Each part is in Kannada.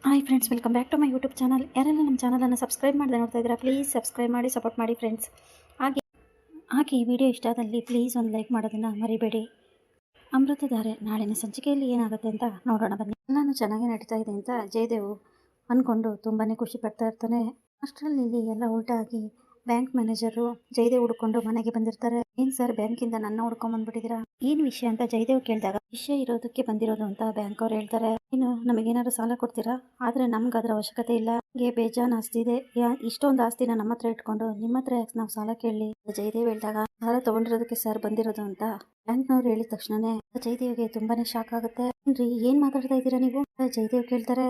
Hi friends, welcome back to my YouTube channel. ಯಾರೆಲ್ಲ ನಮ್ಮ ಚಾನಲನ್ನು ಸಬ್ಸ್ಕ್ರೈಬ್ ಮಾಡದೆ ನೋಡ್ತಾ ಇದ್ದೀರಾ, ಪ್ಲೀಸ್ ಸಬ್ಸ್ಕ್ರೈಬ್ ಮಾಡಿ ಸಪೋರ್ಟ್ ಮಾಡಿ ಫ್ರೆಂಡ್ಸ್. ಹಾಗೆ ಈ ವಿಡಿಯೋ ಇಷ್ಟ ಆದಲ್ಲಿ ಪ್ಲೀಸ್ ಒಂದು ಲೈಕ್ ಮಾಡೋದನ್ನು ಮರಿಬೇಡಿ. ಅಮೃತಧಾರೆ ನಾಳಿನ ಸಂಚಿಕೆಯಲ್ಲಿ ಏನಾಗುತ್ತೆ ಅಂತ ನೋಡೋಣ ಬನ್ನಿ. ಎಲ್ಲನೂ ಚೆನ್ನಾಗಿ ನಡೀತಾ ಇದೆ ಅಂತ ಜಯದೇವ್ ಅಂದ್ಕೊಂಡು ತುಂಬಾ ಖುಷಿ ಪಡ್ತಾ ಇರ್ತಾನೆ. ಅಷ್ಟರಲ್ಲಿ ಇಲ್ಲಿ ಎಲ್ಲ ಉಲ್ಟಾಗಿ ಬ್ಯಾಂಕ್ ಮ್ಯಾನೇಜರು ಜಯದೇವ್ ಹುಡ್ಕೊಂಡು ಮನೆಗೆ ಬಂದಿರ್ತಾರೆ. ಏನ್ ಸರ್, ಬ್ಯಾಂಕಿಂದ ನನ್ನ ಹುಡ್ಕೊಂಡ್ ಬಂದ್ಬಿಟ್ಟಿದ್ದೀರಾ, ಏನ್ ವಿಷಯ ಅಂತ ಜಯದೇವ್ ಕೇಳಿದಾಗ ವಿಷಯ ಇರೋದಕ್ಕೆ ಬಂದಿರೋದು ಅಂತ ಬ್ಯಾಂಕ್ ಅವ್ರು ಹೇಳ್ತಾರೆ. ಇನ್ನು ನಮಗೇನಾದ್ರು ಸಾಲ ಕೊಡ್ತೀರಾ, ಆದ್ರೆ ನಮ್ಗೆ ಅದರ ಅವಶ್ಯಕತೆ ಇಲ್ಲ, ಹೀಗೆ ಬೇಜಾನ್ ಆಸ್ತಿ ಇದೆ, ಇಷ್ಟೊಂದು ಆಸ್ತಿನ ನಮ್ಮ ಹತ್ರ ಇಟ್ಕೊಂಡು ನಿಮ್ಮ ಹತ್ರ ಯಾಕೆ ನಾವು ಸಾಲ ಕೇಳಲಿ. ಜಯದೇವ್ ಹೇಳಿದಾಗ ಸಾಲ ತಗೊಂಡಿರೋದಕ್ಕೆ ಸರ್ ಬಂದಿರೋದು ಅಂತ ಬ್ಯಾಂಕ್ನವ್ರು ಹೇಳಿದ ತಕ್ಷಣನೇ ಜಯದೇವ್ಗೆ ತುಂಬಾನೇ ಶಾಕ್ ಆಗುತ್ತೆ. ಏನ್ ಮಾತಾಡ್ತಾ ಇದ್ದೀರಾ ನೀವು? ಜಯದೇವ್ ಕೇಳ್ತಾರೆ,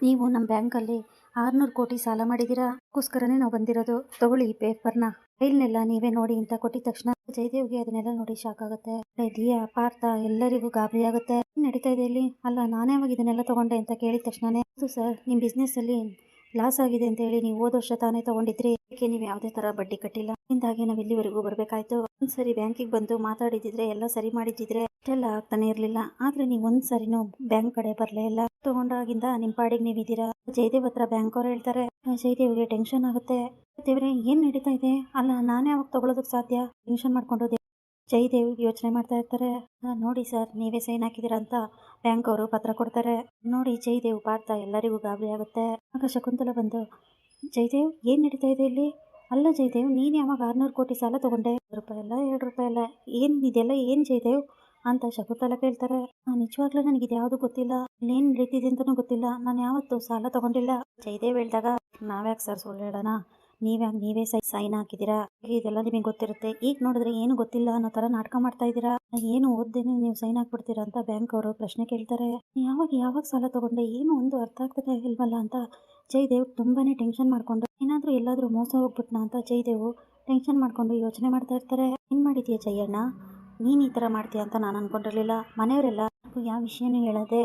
ನೀವು ನಮ್ಮ ಬ್ಯಾಂಕ್ ಅಲ್ಲಿ 600 ಕೋಟಿ ಸಾಲ ಮಾಡಿದೀರಾ, ಅದಕ್ಕೋಸ್ಕರನೇ ನಾವು ಬಂದಿರೋದು, ತಗೊಳ್ಳಿ ಈ ಪೇಪರ್ನ, ಫೈಲ್ನೆಲ್ಲ ನೀವೇ ನೋಡಿ ಅಂತ ಕೊಟ್ಟಿದ ತಕ್ಷಣ ಜಯದೇವ್ಗೆ ಅದನ್ನೆಲ್ಲ ನೋಡಿ ಶಾಕ್ ಆಗುತ್ತೆ. ದಿಯಾ, ಪಾರ್ಥ ಎಲ್ಲರಿಗೂ ಗಾಬರಿ ಆಗುತ್ತೆ. ನಡೀತಾ ಇದೆ ಇಲ್ಲಿ, ಅಲ್ಲ ನಾನೇ ಅವಾಗ ಇದನ್ನೆಲ್ಲ ತಗೊಂಡೆ ಅಂತ ಕೇಳಿದ ತಕ್ಷಣನೇ, ಹೌದು ಸರ್, ನಿಮ್ಮ ಬಿಸ್ನೆಸ್ ಅಲ್ಲಿ ಲಾಸ್ ಆಗಿದೆ ಅಂತ ಹೇಳಿ ನೀವು ಹೋದ ವರ್ಷ ತಾನೇ ತಗೊಂಡಿದ್ರಿ, ಅದಕ್ಕೆ ನೀವು ಯಾವುದೇ ತರ ಬಡ್ಡಿ ಕಟ್ಟಿಲ್ಲ, ಇಂದಾಗೆ ನಾವು ಇಲ್ಲಿವರೆಗೂ ಬರ್ಬೇಕಾಯ್ತು. ಒಂದ್ಸರಿ ಬ್ಯಾಂಕಿಗೆ ಬಂದು ಮಾತಾಡಿದಿದ್ರೆ, ಎಲ್ಲ ಸರಿ ಮಾಡಿದಿದ್ರೆ ಇಷ್ಟೆಲ್ಲ ಆಗ್ತಾನೆ ಇರ್ಲಿಲ್ಲ. ಆದ್ರೆ ನೀವು ಒಂದ್ಸರಿನೂ ಬ್ಯಾಂಕ್ ಕಡೆ ಬರ್ಲೇ ಇಲ್ಲ, ತಗೊಂಡಾಗಿಂದ ನಿಮ್ ಪಾಡಿಗೆ ನೀವಿದ್ದೀರಾ. ಜಯದೇವ್ ಹತ್ರ ಬ್ಯಾಂಕ್ ಅವ್ರು ಹೇಳ್ತಾರೆ. ಜಯದೇವ್ಗೆ ಟೆನ್ಷನ್ ಆಗುತ್ತೆ. ದೇವ್ರೆ, ಏನ್ ನಡೀತಾ ಇದೆ, ಅಲ್ಲ ನಾನೇ ಅವಾಗ ತಗೊಳೋದಕ್ಕೆ ಸಾಧ್ಯ, ಟೆನ್ಷನ್ ಮಾಡ್ಕೊಂಡು ಜಯದೇವ್ ಯೋಚನೆ ಮಾಡ್ತಾ ಇರ್ತಾರೆ. ನೋಡಿ ಸರ್, ನೀವೇ ಸೈನ್ ಹಾಕಿದ್ದೀರಾ ಅಂತ ಬ್ಯಾಂಕ್ ಅವರು ಪತ್ರ ಕೊಡ್ತಾರೆ. ನೋಡಿ ಜಯದೇವ್, ಪಾರ್ಥ ಎಲ್ಲರಿಗೂ ಗಾಬರಿ ಆಗುತ್ತೆ. ಆಗ ಶಕುಂತಲ ಬಂದು, ಜಯದೇವ್ ಏನ್ ನಡೀತಾ ಇದೆ ಇಲ್ಲಿ, ಅಲ್ಲ ಜಯದೇವ್, ನೀನ್ ಯಾವಾಗ 600 ಕೋಟಿ ಸಾಲ ತಗೊಂಡೆ, ₹1 ಅಲ್ಲ 2 ಅಲ್ಲ, ಏನ್ ಇದೆಲ್ಲ ಏನ್ ಜಯದೇವ್ ಅಂತ ಶಕುಂತಲ ಕೇಳ್ತಾರೆ. ನಿಜವಾಗ್ಲೂ ನನಗೆ ಇದ್ಯಾವುದು ಗೊತ್ತಿಲ್ಲ, ಇಲ್ಲೇನ್ ನಡೀತಿದೆ ಅಂತಾನೂ ಗೊತ್ತಿಲ್ಲ, ನಾನು ಯಾವತ್ತೂ ಸಾಲ ತಗೊಂಡಿಲ್ಲ. ಜಯದೇವ್ ಹೇಳಿದಾಗ, ನಾವ್ಯಾಕೆ ಸರ್ ಸುಳ್ಳು ಹೇಳೋಣ, ನೀವೇ ಸೈನ್ ಹಾಕಿದ್ದೀರಾ, ಇದೆಲ್ಲ ನಿಮಗೆ ಗೊತ್ತಿರುತ್ತೆ, ಈಗ ನೋಡಿದ್ರೆ ಏನು ಗೊತ್ತಿಲ್ಲ ಅನ್ನೋ ತರ ನಾಟಕ ಮಾಡ್ತಾ ಇದ್ದೀರಾ, ಏನು ಓದ್ದೇನೆ ನೀವು ಸೈನ್ ಹಾಕ್ಬಿಡ್ತೀರಾ ಅಂತ ಬ್ಯಾಂಕ್ ಅವರು ಪ್ರಶ್ನೆ ಕೇಳ್ತಾರೆ. ಯಾವಾಗ ಸಾಲ ತಗೊಂಡೆ, ಏನು ಒಂದು ಅರ್ಥ ಆಗ್ತದೆ ಇಲ್ವಲ್ಲ ಅಂತ ಜಯದೇವ್ ತುಂಬಾನೇ ಟೆನ್ಷನ್ ಮಾಡ್ಕೊಂಡು, ಏನಾದ್ರೂ ಎಲ್ಲಾದ್ರೂ ಮೋಸ ಹೋಗ್ಬಿಟ್ನಾ ಅಂತ ಜಯದೇವ್ ಟೆನ್ಷನ್ ಮಾಡ್ಕೊಂಡು ಯೋಚನೆ ಮಾಡ್ತಾ ಇರ್ತಾರೆ. ಏನ್ ಮಾಡಿದ್ಯಾ ಜಯಣ್ಣ, ನೀನ್ ಈ ತರ ಮಾಡ್ತೀಯ ಅಂತ ನಾನು ಅನ್ಕೊಂಡಿರ್ಲಿಲ್ಲ, ಮನೆಯವರೆಲ್ಲ ಯಾವ ವಿಷಯನೂ ಹೇಳದೆ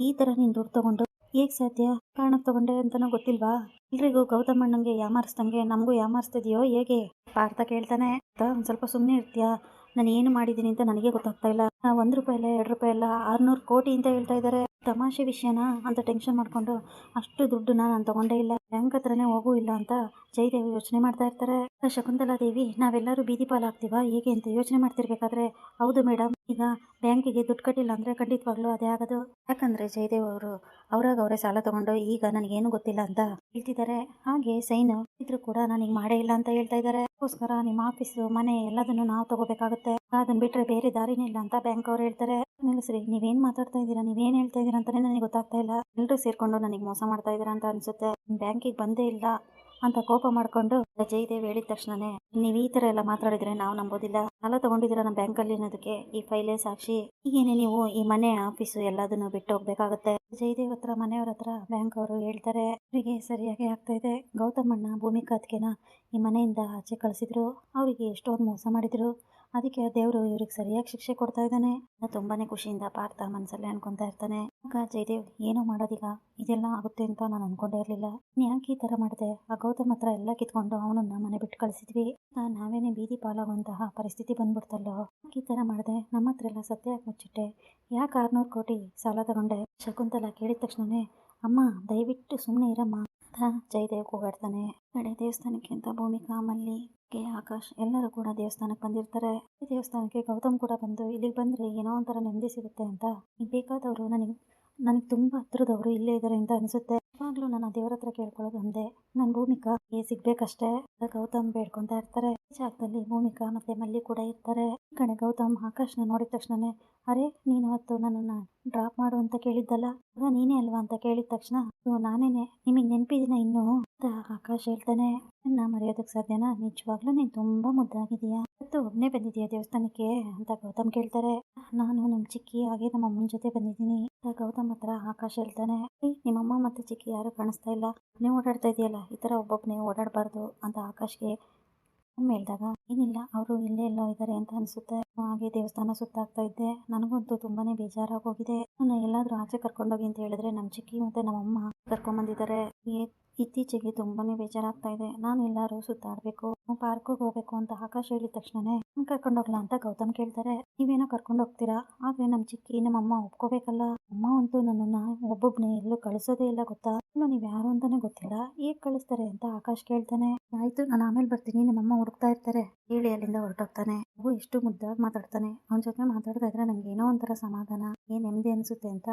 ಈ ತರ ನೀನ್ ದುಡ್ಡು ತಗೊಂಡು ಹೇಗ್ ಸಾಧ್ಯ, ಕಾರಣಕ್ಕೆ ತಗೊಂಡೆ ಅಂತಾನೂ ಗೊತ್ತಿಲ್ವಾ, ಎಲ್ರಿಗೂ ಗೌತಮ್ ಅಣ್ಣಂಗೆ ಯಾಮಾರಿಸ್ದಂಗೆ ನಮಗೂ ಯಾಮಾರಿಸ್ತಿದ್ಯೋ ಹೇಗೆ. ಪಾರ್ಥ ಕೇಳ್ತಾನೆ, ಒಂದ್ ಸ್ವಲ್ಪ ಸುಮ್ಮನೆ ಇರ್ತೀಯಾ, ನಾನು ಏನು ಮಾಡಿದ್ದೀನಿ ಅಂತ ನನಗೆ ಗೊತ್ತಾಗ್ತಾ ಇಲ್ಲ, ₹1 ಅಲ್ಲ 2 ಅಲ್ಲ 600 ಕೋಟಿ ಅಂತ ಹೇಳ್ತಾ ಇದ್ದಾರೆ, ತಮಾಷೆ ವಿಷಯನಾ ಅಂತ ಟೆನ್ಷನ್ ಮಾಡ್ಕೊಂಡು, ಅಷ್ಟು ದುಡ್ಡನ್ನ ನಾನು ತಗೊಂಡೇ ಇಲ್ಲ, ಬ್ಯಾಂಕ್ ಹತ್ರನೇ ಹೋಗೂ ಇಲ್ಲ ಅಂತ ಜಯದೇವ್ ಯೋಚನೆ ಮಾಡ್ತಾ ಇರ್ತಾರೆ. ಶಕುಂತಲಾ ದೇವಿ, ನಾವೆಲ್ಲರೂ ಬೀದಿ ಪಾಲಾಗ್ತೀವಾ ಹೇಗೆ ಅಂತ ಯೋಚನೆ ಮಾಡ್ತಿರ್ಬೇಕಾದ್ರೆ, ಹೌದು ಮೇಡಮ್, ಈಗ ಬ್ಯಾಂಕಿಗೆ ದುಡ್ಡು ಕಟ್ಟಿಲ್ಲ ಅಂದ್ರೆ ಖಂಡಿತವಾಗ್ಲೂ ಅದೇ ಆಗೋದು, ಯಾಕಂದ್ರೆ ಜಯದೇವ್ ಅವರು ಅವರೇ ಸಾಲ ತಗೊಂಡು ಈಗ ನನಗೇನು ಗೊತ್ತಿಲ್ಲ ಅಂತ ಹೇಳ್ತಿದ್ದಾರೆ. ಹಾಗೆ ಸೈನ್ ಇದ್ರು ಕೂಡ ನನಗೆ ಮಾಡೇ ಇಲ್ಲ ಅಂತ ಹೇಳ್ತಾ ಇದ್ದಾರೆ, ಅದಕ್ಕೋಸ್ಕರ ನಿಮ್ಮ ಆಫೀಸು ಮನೆ ಎಲ್ಲದನ್ನು ನಾವು ತಗೋಬೇಕಾಗುತ್ತೆ, ಅದನ್ನ ಬಿಟ್ರೆ ಬೇರೆ ದಾರಿನೇ ಇಲ್ಲ ಅಂತ ಬ್ಯಾಂಕ್ ಅವ್ರು ಹೇಳ್ತಾರೆ. ನಿಲ್ಲಿಸ್ರಿ, ನೀವೇನ್ ಮಾತಾಡ್ತಾ ಇದ್ದೀರಾ, ನೀವೇನ್ ಹೇಳ್ತಾ ಇದ್ದೀರಾ ಅಂತಾನೆ ನನಗೆ ಗೊತ್ತಾಗ್ತಾ ಇಲ್ಲ, ಎಲ್ಲರೂ ಸೇರ್ಕೊಂಡು ನನಗೆ ಮೋಸ ಮಾಡ್ತಾ ಇದ್ದೀರಾ ಅಂತ ಅನ್ಸುತ್ತೆ, ಬ್ಯಾಂಕಿಗೆ ಬಂದೇ ಇಲ್ಲ ಅಂತ ಕೋಪ ಮಾಡ್ಕೊಂಡು ಜಯದೇವ್ ಹೇಳಿದ ತಕ್ಷಣನೇ, ನೀವ್ ಈ ತರ ಎಲ್ಲ ಮಾತಾಡಿದ್ರೆ ನಾವು ನಂಬೋದಿಲ್ಲ, ಸಾಲ ತಗೊಂಡಿದ್ದೀರಾ ನಮ್ಮ ಬ್ಯಾಂಕ್ ಅಲ್ಲಿ ಅನ್ನೋದಕ್ಕೆ ಈ ಫೈಲೇ ಸಾಕ್ಷಿ, ಈಗೇನೆ ನೀವು ಈ ಮನೆ ಆಫೀಸು ಎಲ್ಲದನ್ನು ಬಿಟ್ಟು ಹೋಗ್ಬೇಕಾಗತ್ತೆ. ಜಯದೇವ್ ಹತ್ರ ಮನೆಯವ್ರ ಹತ್ರ ಬ್ಯಾಂಕ್ ಅವರು ಹೇಳ್ತಾರೆ. ಅವರಿಗೆ ಸರಿಯಾಗಿ ಆಗ್ತಾ ಇದೆ, ಗೌತಮ್ ಅಣ್ಣ ಭೂಮಿಕಾ ಅದ್ಕೆನ ಈ ಮನೆಯಿಂದ ಆಚೆ ಕಳಿಸಿದ್ರು, ಅವರಿಗೆ ಎಷ್ಟೊಂದು ಮೋಸ ಮಾಡಿದ್ರು, ಅದಕ್ಕೆ ದೇವರು ಇವ್ರಿಗೆ ಸರಿಯಾಗಿ ಶಿಕ್ಷೆ ಕೊಡ್ತಾ ಇದ್ದಾನೆ. ತುಂಬಾನೇ ಖುಷಿಯಿಂದ ಪಾರ್ಥ ಮನಸ್ಸಲ್ಲೇ ಅನ್ಕೊಂತಾ ಇರ್ತಾನೆ. ಆಗ ಜಯದೇವ್, ಏನೋ ಮಾಡೋದೀಗ, ಇದೆಲ್ಲ ಆಗುತ್ತೆ ಅಂತ ನಾನು ಅನ್ಕೊಂಡೇ ಇರ್ಲಿಲ್ಲ, ಯಾಕೆ ಈ ತರ ಮಾಡಿದೆ, ಆ ಗೌತಮ್ ಹತ್ರ ಎಲ್ಲ ಕಿತ್ಕೊಂಡು ಅವನನ್ನ ಮನೆ ಬಿಟ್ಟು ಕಳಿಸಿದ್ವಿ, ನಾವೇನೇ ಬೀದಿ ಪಾಲಾಗುವಂತಹ ಪರಿಸ್ಥಿತಿ ಬಂದ್ಬಿಡ್ತಲ್ಲೋ, ಈ ತರ ಮಾಡಿದೆ, ನಮ್ಮ ಹತ್ರ ಎಲ್ಲ ಸತ್ಯ ಯಾಕೆ ಮುಚ್ಚಿಟ್ಟೆ, ಯಾಕೆ 600 ಕೋಟಿ ಸಾಲ ತಗೊಂಡೆ. ಶಕುಂತಲಾ ಕೇಳಿದ ತಕ್ಷಣನೇ, ಅಮ್ಮ ದಯವಿಟ್ಟು ಸುಮ್ಮನೆ ಇರಮ್ಮ ಅಂತ ಜಯದೇವ್ ಕೂಗಾಡ್ತಾನೆ. ಕಡೆ ದೇವಸ್ಥಾನಕ್ಕೆ ಅಂತ ಭೂಮಿಕಾ, ಮಲ್ಲಿ, ಆಕಾಶ್ ಎಲ್ಲರೂ ಕೂಡ ದೇವಸ್ಥಾನಕ್ಕೆ ಬಂದಿರ್ತಾರೆ. ಈ ದೇವಸ್ಥಾನಕ್ಕೆ ಗೌತಮ್ ಕೂಡ ಬಂದು, ಇಲ್ಲಿಗೆ ಬಂದ್ರೆ ಏನೋ ಒಂಥರ ನೆಮ್ಮದಿ ಸಿಗುತ್ತೆ ಅಂತ, ಬೇಕಾದವರು ನನಗೆ ತುಂಬಾ ಹತ್ರದವರು ಇಲ್ಲೇ ಇದ್ದಾರೆ ಅಂತ ಅನ್ಸುತ್ತೆ, ಯಾವಾಗ್ಲೂ ನಾನು ದೇವರ ಹತ್ರ ಕೇಳ್ಕೊಳ್ಳೋದು ಒಂದೇ, ನನ್ನ ಭೂಮಿಕಾ ಸಿಗ್ಬೇಕಷ್ಟೇ. ಗೌತಮ್ ಬೇಡ್ಕೊಂತಾ ಇರ್ತಾರೆ. ಜಾಗದಲ್ಲಿ ಭೂಮಿಕಾ ಮತ್ತೆ ಮಲ್ಲಿ ಕೂಡ ಇರ್ತಾರೆ. ಈ ಕಡೆ ಗೌತಮ್ ಆಕಾಶ್ನ ನೋಡಿದ ತಕ್ಷಣನೇ, ಅರೆ ನೀನ್ ಅವತ್ತು ನನ್ನನ್ನ ಡ್ರಾಪ್ ಮಾಡು ಅಂತ ಕೇಳಿದ್ದಲ್ಲ, ಆಗ ನೀನೇ ಅಲ್ವಾ ಅಂತ ಕೇಳಿದ ತಕ್ಷಣ, ನಾನೇನೆ, ನಿಮಗ್ ನೆನಪಿದಿನ ಇನ್ನು ಅಂತ ಆಕಾಶ್ ಹೇಳ್ತಾನೆ. ನನ್ನ ಮರೆಯೋದಕ್ಕೆ ಸಾಧ್ಯನಾ, ನಿಜವಾಗ್ಲೂ ನೀನ್ ತುಂಬಾ ಮುದ್ದಾಗಿದೀಯಾ, ಇವತ್ತು ಒಬ್ನೇ ಬಂದಿದೀಯಾ ದೇವಸ್ಥಾನಕ್ಕೆ ಅಂತ ಗೌತಮ್ ಕೇಳ್ತಾರೆ. ನಾನು ನಮ್ ಚಿಕ್ಕಿ ಹಾಗೆ ನಮ್ಮ ಅಮ್ಮನ ಜೊತೆ ಬಂದಿದ್ದೀನಿ ಅಂತ ಗೌತಮ್ ಹತ್ರ ಆಕಾಶ್ ಹೇಳ್ತಾನೆ. ನಿಮ್ಮಮ್ಮ ಮತ್ತೆ ಚಿಕ್ಕಿ ಯಾರು ಕಾಣಿಸ್ತಾ ಇಲ್ಲ, ನೀವು ಓಡಾಡ್ತಾ ಇದೆಯಲ್ಲ, ಈ ತರ ಒಬ್ಬೊಬ್ನೇ ಓಡಾಡಬಾರ್ದು ಅಂತ ಆಕಾಶ್ಗೆ ಹೇಳ್ದಾಗ, ಏನಿಲ್ಲ ಅವರು ಇಲ್ಲೇ ಎಲ್ಲೋ ಇದ್ದಾರೆ ಅಂತ ಅನ್ಸುತ್ತೆ, ಹಾಗೆ ದೇವಸ್ಥಾನ ಸುತ್ತಾಗ್ತಾ ಇದ್ದೆ, ನನಗಂತೂ ತುಂಬಾನೇ ಬೇಜಾರಾಗಿ ಹೋಗಿದೆ, ನಾನು ಎಲ್ಲಾದ್ರೂ ಆಚೆ ಕರ್ಕೊಂಡೋಗಿ ಅಂತ ಹೇಳಿದ್ರೆ ನಮ್ ಚಿಕ್ಕಿ ಮತ್ತೆ ನಮ್ಮಮ್ಮ ಕರ್ಕೊಂಡ್ ಬಂದಿದ್ದಾರೆ, ಇತ್ತೀಚೆಗೆ ತುಂಬಾ ಬೇಜಾರಾಗ್ತಾ ಇದೆ. ನಾನು ಎಲ್ಲರೂ ಸುತ್ತಾಡಬೇಕು, ಪಾರ್ಕಿಗೆ ಹೋಗಬೇಕು ಅಂತ ಆಕಾಶ್ ಹೇಳಿದ ತಕ್ಷಣನೇ ಕರ್ಕೊಂಡು ಹೋಗ್ಲಾ ಅಂತ ಗೌತಮ್ ಕೇಳ್ತಾರೆ. ನೀವೇನೋ ಕರ್ಕೊಂಡು ಹೋಗ್ತೀರಾ, ಆದರೆ ನಮ್ಮ ಚಿಕ್ಕಿ ನಮ್ಮಮ್ಮ ಒಪ್ಕೋಬೇಕಲ್ಲ. ಅಮ್ಮ ಅಂತೂ ನನ್ನನ್ನು ಒಬ್ಬೊಬ್ಬನೇ ಎಲ್ಲೂ ಕಳಿಸೋದೇ ಇಲ್ಲ ಗೊತ್ತಾ. ಇನ್ನು ನೀವು ಯಾರು ಅಂತಾನೆ ಗೊತ್ತಿಲ್ಲ, ಹೇಗೆ ಕಳಿಸ್ತಾರೆ ಅಂತ ಆಕಾಶ್ ಕೇಳ್ತಾನೆ. ಆಯ್ತು, ನಾನು ಆಮೇಲೆ ಬರ್ತೀನಿ, ನಮ್ಮಮ್ಮ ಹುಡುಕ್ತಾ ಇರ್ತಾರೆ ಹೇಳಿ ಅಲ್ಲಿಂದ ಹೊರಟೋಗ್ತಾನೆ. ಅವು ಎಷ್ಟು ಮುದ್ದಾಗಿ ಮಾತಾಡ್ತಾನೆ. ಅವನ ಜೊತೆ ಮಾತಾಡ್ತಾ ಇದ್ರೆ ನಂಗೆ ಏನೋ ಒಂಥರ ಸಮಾಧಾನ, ಏನು ನೆಮ್ಮದಿ ಅನಿಸುತ್ತೆ ಅಂತ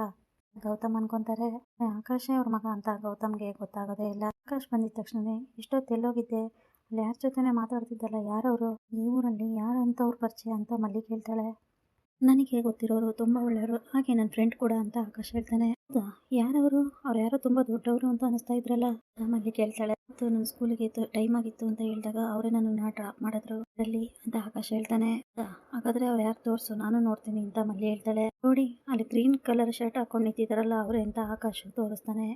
ಗೌತಮ್ ಅನ್ಕೊಂತಾರೆ. ಆಕಾಶೇ ಅವ್ರ ಮಗ ಅಂತ ಗೌತಮ್ಗೆ ಗೊತ್ತಾಗೋದೇ ಇಲ್ಲ. ಆಕಾಶ್ ಬಂದಿದ ತಕ್ಷಣನೇ ಇಷ್ಟೊತ್ತು ಎಲ್ಲೋಗಿದ್ದೆ, ಅಲ್ಲಿ ಯಾರ ಜೊತೆನೇ ಮಾತಾಡ್ತಿದ್ದಲ್ಲ, ಯಾರವರು, ಈ ಊರಲ್ಲಿ ಯಾರಂತವ್ರ ಪರಿಚಯ ಅಂತ ಮಲ್ಲಿ ಕೇಳ್ತಾಳೆ. ನನಗೆ ಗೊತ್ತಿರೋರು ತುಂಬ ಒಳ್ಳೆಯವರು, ಹಾಗೆ ನನ್ನ ಫ್ರೆಂಡ್ ಕೂಡ ಅಂತ ಆಕಾಶ್ ಹೇಳ್ತಾನೆ. ಹೌದಾ, ಯಾರವರು, ಅವ್ರು ಯಾರೋ ತುಂಬ ದೊಡ್ಡವರು ಅಂತ ಅನಿಸ್ತಾ ಇದ್ರಲ್ಲ ಮಲ್ಲಿ ಕೇಳ್ತಾಳೆ. ಮತ್ತು ನನ್ನ ಸ್ಕೂಲಿಗೆ ಟೈಮ್ ಆಗಿತ್ತು ಅಂತ ಹೇಳಿದಾಗ ಅವರೇ ನನ್ನನ್ನು ಡ್ರಾಪ್ ಮಾಡಿದ್ರು ಅಲ್ಲಿ ಅಂತ ಆಕಾಶ್ ಹೇಳ್ತಾನೆ. ಹಾಗಾದ್ರೆ ಅವ್ರು ಯಾರು ತೋರಿಸು, ನಾನು ನೋಡ್ತೀನಿ ಅಂತ ಮಲ್ಲಿ ಹೇಳ್ತಾಳೆ. ನೋಡಿ, ಅಲ್ಲಿ ಗ್ರೀನ್ ಕಲರ್ ಶರ್ಟ್ ಹಾಕೊಂಡು ನಿಂತಿದ್ದಾರಲ್ಲ ಅವರೇ ಅಂತ ಆಕಾಶ್ ತೋರಿಸ್ತಾನೆ.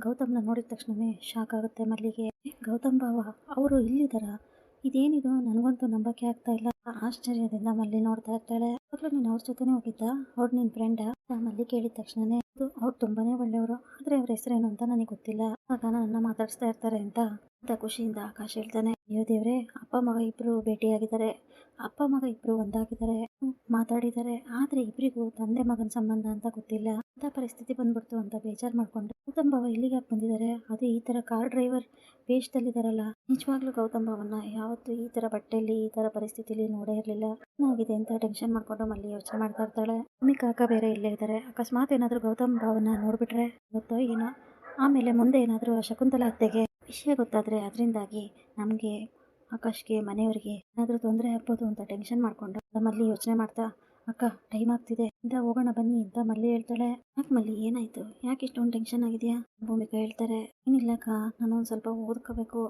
ಗೌತಮ್ನ ನೋಡಿದ ತಕ್ಷಣವೇ ಶಾಕ್ ಆಗುತ್ತೆ ಮಲ್ಲಿಗೆ. ಗೌತಮ್ ಬಾವ ಅವರು ಇಲ್ಲಿದ್ದಾರ, ಇದೇನಿದು, ನನಗಂತೂ ನಂಬಕ್ಕೆ ಆಗ್ತಾ ಇಲ್ಲ. ಆಶ್ಚರ್ಯದಿಂದ ಮಲ್ಲಿ ನೋಡ್ತಾ ಇರ್ತಾಳೆ. ಅವಾಗಲೂ ನೀನು ಅವ್ರ ಜೊತೆನೇ ಹೋಗಿದ್ದ, ಅವ್ರು ನಿನ್ನ ಫ್ರೆಂಡಾ ಮಲ್ಲಿ ಕೇಳಿದ ತಕ್ಷಣನೇ ಅವ್ರು ತುಂಬಾನೇ ಒಳ್ಳೆಯವರು, ಆದರೆ ಅವ್ರ ಹೆಸರೇನು ಅಂತ ನನಗೆ ಗೊತ್ತಿಲ್ಲ, ಆಗ ನನ್ನ ಮಾತಾಡಿಸ್ತಾ ಇರ್ತಾರೆ ಅಂತ ಖುಷಿಯಿಂದ ಆಕಾಶ್ ಹೇಳ್ತಾನೆ. ಅಯ್ಯೋ ದೇವ್ರೆ, ಅಪ್ಪ ಮಗ ಇಬ್ರು ಭೇಟಿಯಾಗಿದ್ದಾರೆ, ಅಪ್ಪ ಮಗ ಇಬ್ರು ಒಂದಾಗಿದ್ದಾರೆ, ಮಾತಾಡಿದ್ದಾರೆ, ಆದ್ರೆ ಇಬ್ರಿಗೂ ತಂದೆ ಮಗನ ಸಂಬಂಧ ಅಂತ ಗೊತ್ತಿಲ್ಲ, ಅಂತ ಪರಿಸ್ಥಿತಿ ಬಂದ್ಬಿಡ್ತು ಅಂತ ಬೇಜಾರು ಮಾಡ್ಕೊಂಡು ಗೌತಮ್ ಬಾವ ಇಲ್ಲಿಗೆ ಯಾಕೆ ಬಂದಿದ್ದಾರೆ, ಅದು ಈ ತರ ಕಾರ್ ಡ್ರೈವರ್ ವೇಷದಲ್ಲಿದ್ದಾರಲ್ಲ. ನಿಜವಾಗ್ಲೂ ಗೌತಮ್ ಬಾವನ್ನ ಯಾವತ್ತು ಈ ತರ ಬಟ್ಟೆಯಲ್ಲಿ ಈ ತರ ಪರಿಸ್ಥಿತಿಲಿ ನೋಡೇ ಇರಲಿಲ್ಲ. ಏನಾಗಿದೆ ಅಂತ ಟೆನ್ಷನ್ ಮಾಡ್ಕೊಂಡು ಮಲ್ಲಿ ಯೋಚನೆ ಮಾಡ್ತಾ ಇರ್ತಾಳೆ. ಭೂಮಿ ಕಾಕ ಬೇರೆ ಇಲ್ಲೇ ಇದ್ದಾರೆ, ಅಕಸ್ಮಾತ್ ಏನಾದ್ರು ಗೌತಮ್ ಬಾವನ್ನ ನೋಡ್ಬಿಟ್ರೆ ಗೊತ್ತೋ ಏನೋ, ಆಮೇಲೆ ಮುಂದೆ ಏನಾದರೂ ಶಕುಂತಲಾ ಅತ್ತೆಗೆ ವಿಷಯ ಗೊತ್ತಾದರೆ ಅದರಿಂದಾಗಿ ನಮಗೆ ಆಕಾಶ್ಗೆ ಮನೆಯವರಿಗೆ ಏನಾದರೂ ತೊಂದರೆ ಆಗ್ಬೋದು ಅಂತ ಟೆನ್ಷನ್ ಮಾಡಿಕೊಂಡು ಮಲ್ಲಿ ಯೋಚನೆ ಮಾಡ್ತಾ, ಅಕ್ಕ ಟೈಮ್ ಆಗ್ತಿದೆ ಇಂದ ಹೋಗೋಣ ಬನ್ನಿ ಅಂತ ಮಲ್ಲಿ ಹೇಳ್ತಾಳೆ. ಯಾಕೆ ಮಲ್ಲಿ, ಏನಾಯ್ತು, ಯಾಕೆ ಇಷ್ಟೊಂದು ಟೆನ್ಷನ್ ಆಗಿದೆಯಾ. ಭೂಮಿಕಾ ಹೇಳ್ತಾರೆ, ಏನಿಲ್ಲಕ್ಕ, ನಾನು ಒಂದು ಸ್ವಲ್ಪ ಓದ್ಕೋಬೇಕು,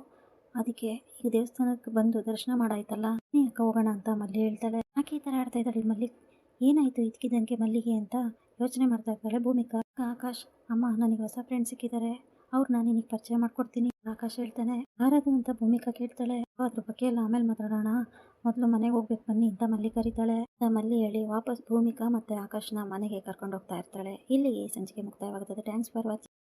ಅದಕ್ಕೆ ಈಗ ದೇವಸ್ಥಾನಕ್ಕೆ ಬಂದು ದರ್ಶನ ಮಾಡಾಯ್ತಲ್ಲ, ನೀ ಅಕ್ಕ ಹೋಗೋಣ ಅಂತ ಮಲ್ಲಿ ಹೇಳ್ತಾಳೆ. ಯಾಕೆ ಈ ಥರ ಆಡ್ತಾ ಇದ್ದಾಳೆ ಮಲ್ಲಿ, ಏನಾಯ್ತು ಇದಕ್ಕಿದ್ದಂಗೆ ಮಲ್ಲಿಗೆ ಅಂತ ಯೋಚನೆ ಮಾಡ್ತಾ ಇರ್ತಾಳೆ ಭೂಮಿಕಾ. ಆಕಾಶ್, ಅಮ್ಮ ನನಗೆ ಹೊಸ ಫ್ರೆಂಡ್ ಸಿಕ್ಕಿದ್ದಾರೆ, ಅವ್ರನ್ನ ನಿನಗೆ ಪರಿಚಯ ಮಾಡ್ಕೊಡ್ತೀನಿ ಆಕಾಶ್ ಹೇಳ್ತಾನೆ. ಯಾರದು ಅಂತ ಭೂಮಿಕಾ ಕೇಳ್ತಾಳೆ. ಅದ್ರ ಬಗ್ಗೆ ಎಲ್ಲ ಆಮೇಲೆ ಮಾತಾಡೋಣ, ಮೊದಲು ಮನೆಗೆ ಹೋಗ್ಬೇಕು ಬನ್ನಿ ಅಂತ ಮಲ್ಲಿ ಕರೀತಾಳೆ. ಮಲ್ಲಿ ಹೇಳಿ ವಾಪಸ್ ಭೂಮಿಕಾ ಮತ್ತೆ ಆಕಾಶ್ನ ಮನೆಗೆ ಕರ್ಕೊಂಡು ಹೋಗ್ತಾ ಇರ್ತಾಳೆ. ಇಲ್ಲಿ ಸಂಚಿಕೆ ಮುಕ್ತಾಯವಾಗುತ್ತದೆ. Thanks for watching.